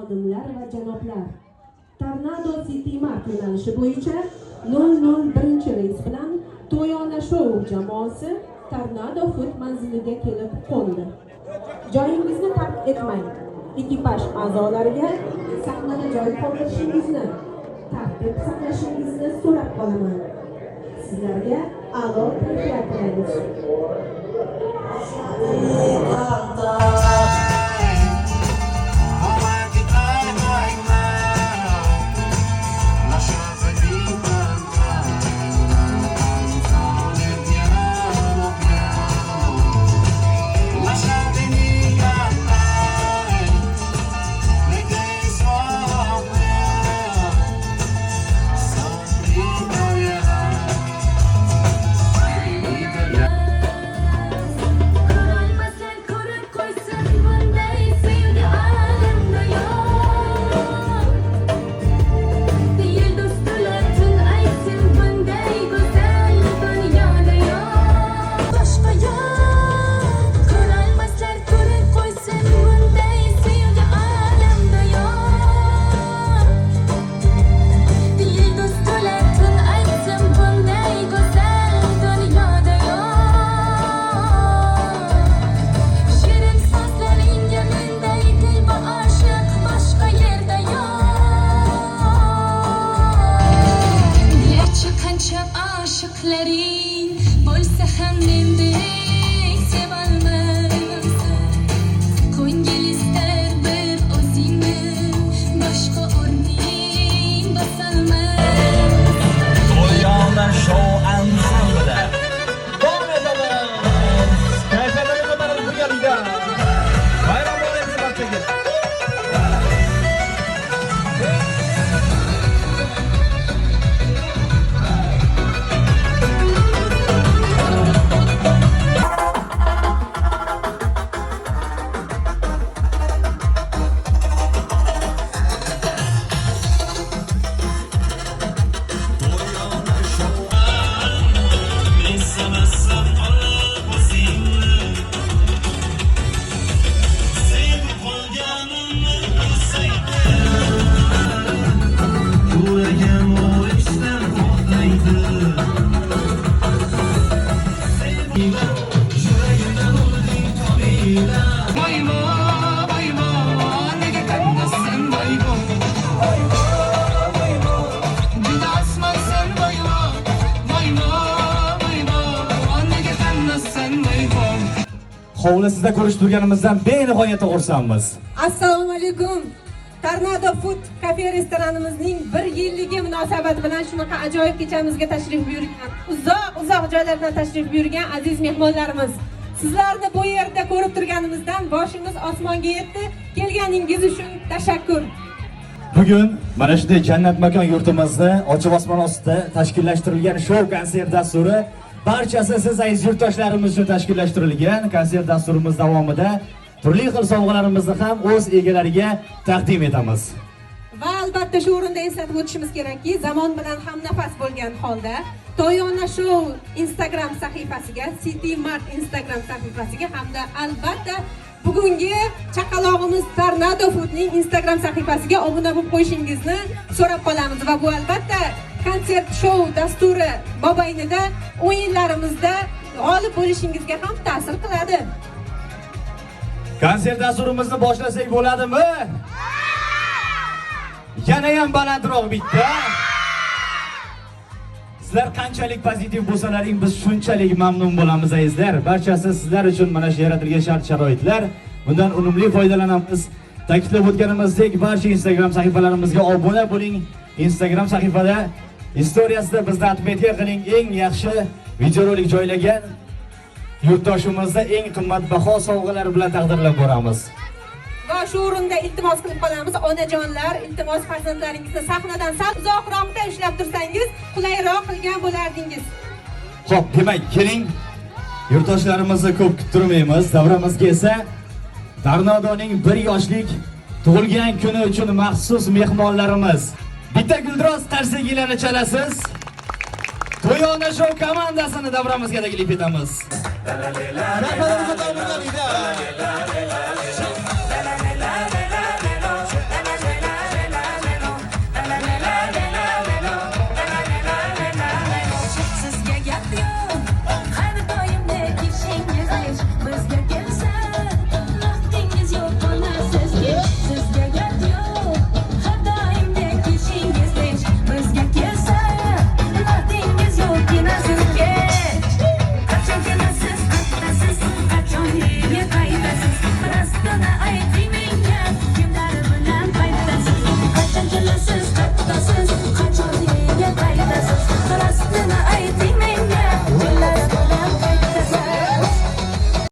xonimlar va janoblar, Tornado City Mart yo'nalishi bo'yicha 001 reys bilan To'yona Show jamoasi Tornado Food manziliga kelib qo'ndi. Joyingizni tark etmang. Ekipaj a'zolariga sahnada joy qoldirishingizni, tartib saqlashingizni so'rab qolaman. Sizlarga a'lo kayfiyat tilaymiz. Bolsa ham mendek sevalmas. Ko'ngil istar bir o'zingni, boshqa o'rning bosolmas. To'yona Show ansamblida davom etamiz. Kayfiyatni ko'tarib birgalikda bayram bo'lsin barchaga. Hovlisida ko'rishib turganimizdan benihoyat xursandmiz. Assalomu alaykum. Tornado Food kafe restoranimizning 1 yilligi munosabati bilan shunaqa ajoyib kechamizga tashrif buyurgan, uzoq joylardan tashrif buyurgan aziz mehmonlarimiz. Sizlarni bu yerda ko'rib turganimizdan boshimiz osmonga yetdi. Kelganingiz uchun tashakkur. Bugun mana shunday jannat makon yurtimizda ochiq osmon ostida tashkillashtirilgan shou konsert dasturi barchasi siz aziz yurtdoshlarimiz uchun tashkillashtirilgan konsert dasturimiz davomida turli xil sovg'alarimizni ham o'z egalariga taqdim etamiz. Va albatta shu o'rinda eslatib o'tishimiz kerakki, zamon bilan hamnafas bo'lgan holda To'yona Show Instagram sahifasiga, City Mart Instagram sahifasiga hamda albatta bugungi chaqalog'imiz Tornado Foodning Instagram sahifasiga obuna bo'lib qo'yishingizni so'rab qolamiz va bu albatta konsert show dasturi mobaynida o'yinlarimizda g'olib bo'lishingizga ham ta'sir qiladi. Konsert dasturimizni boshlasak bo'ladimi? Yana ham balandroq bitta. Sizlar qanchalik pozitiv bo'lsalaring, biz shunchalik mamnun bo'lamiz azizlar. Barchasi sizlar uchun mana shu yaratilgan shart-sharoitlar. Bundan unumli foydalanamiz. Ta'kidlab o'tganimizdek, barcha Instagram sahifalarimizga obuna bo'ling. Instagram sahifada istoriyasida bizni atmetga qiling. Eng yaxshi videorolik joylagan yurtdoshimizda eng qimmatbaho sovg'alar bilan taqdirlab boramiz. Va shu o'rinda iltimos qilib qolamiz, onajonlar, iltimos farzandlaringizni sahnadan sal uzoqroqda ushlab tursangiz, qulayroq qilgan bo'lardingiz. Xo'p, demak, keling. Yurtdoshlarimizni ko'p kuttirmaymiz. Davramizga esa Tornadoning 1 yoshlik tug'ilgan kuni uchun maxsus mehmonlarimiz. Bitta guldiroz qarsaklarni chalasiz. To'yona Show komandasini davramizga taklif etamiz.